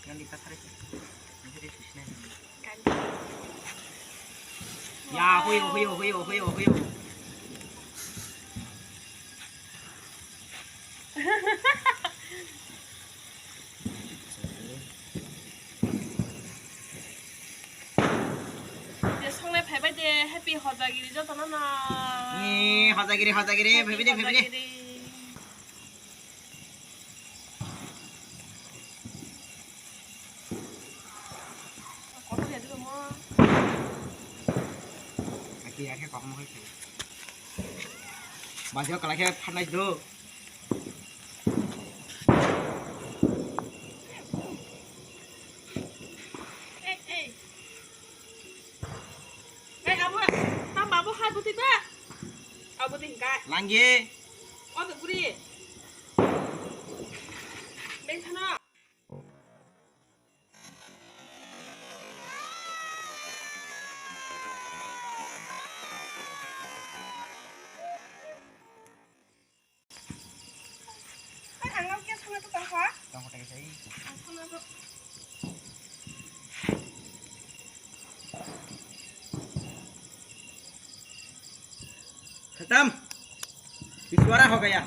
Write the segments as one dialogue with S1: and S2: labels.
S1: Yang lipat hari itu. Nanti dia susah.
S2: Kan.
S1: Ya, huyo.
S2: Dia 상례 배배대 해피 허자기리죠, 저나나.
S1: Nih, hotagiri, baby deh.
S2: 거기 애들 뭐.
S1: Lagi ya, kayak kamu kayak. Masih kalau kayak panas dulu.
S2: 아부, 나 마부 하부 티다. 아부 팅가.
S1: Langgi.
S2: 어디 우리. 맹타나. 안 갈게 상례도 딱 와.
S1: Tunggu tadi saya.
S2: 상례도.
S1: खत्म पिछवाड़ा हो गया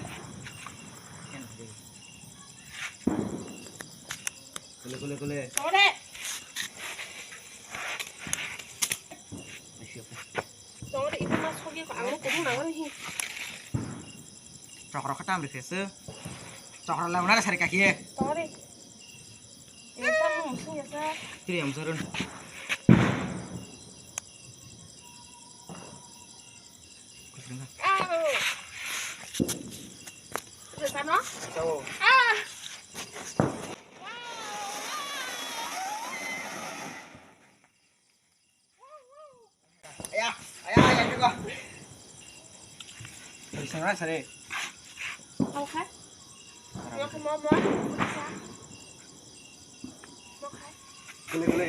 S1: कुले
S2: 저래. 저래 이तना 속이고 안 먹고 나가는 힘.
S1: cokro khatam deh sese cokro lawan ada sari kaki ya
S2: 저래. 일단 뭐 무슨 여자.
S1: kiri yang turun
S2: 아우. 괜찮아?
S1: tahu
S2: 아.
S1: ayah juga bisa nggak sari
S2: mau khai? mau khai?
S1: kule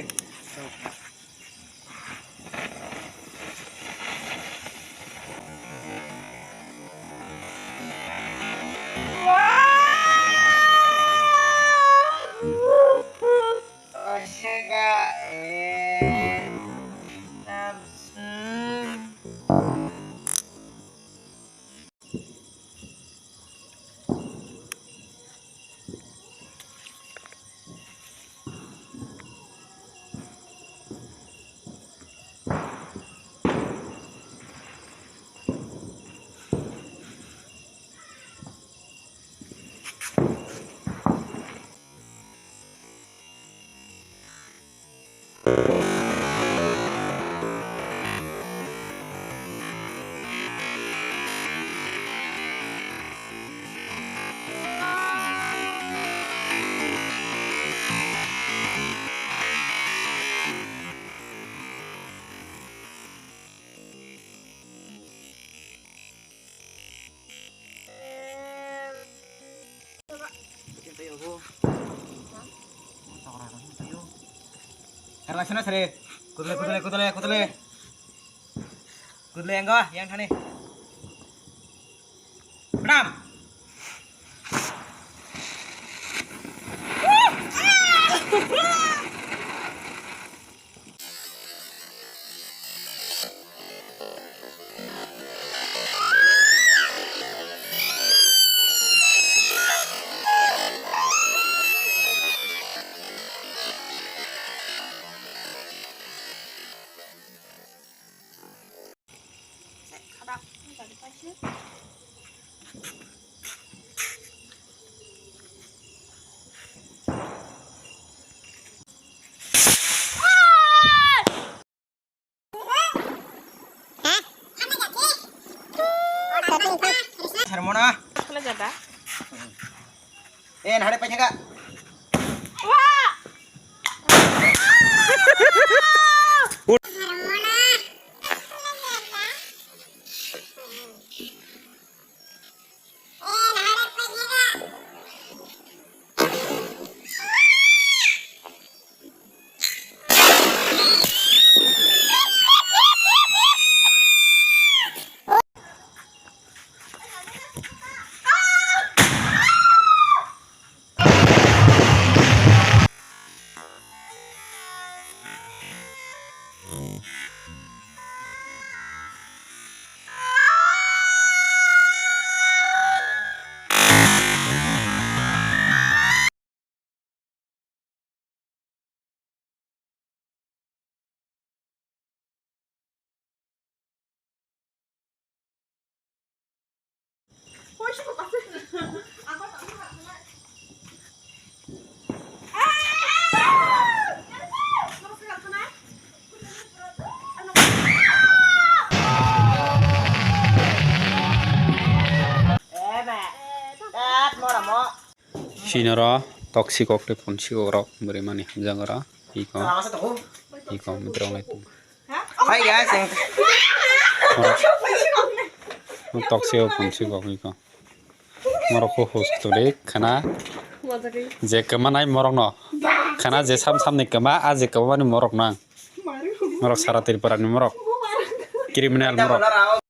S1: Karena sana sare kudle enggak yang thane Pram
S2: 가다. 다리 빠시.
S1: Sarmona
S2: 하나 잡아.
S1: nade pa jaga
S2: 와!
S3: Sinara toksikok te ponsikok rok beri mani hamjangara iko
S1: Masa tuh.
S3: iko medrong itu
S1: Hai guys, yang
S3: toksikok ponsikok iko morok hos tole khana je kemanai morok no khana je sam sam ni kema a je kema ni morok nang morok sara tirpara ni morok criminal morok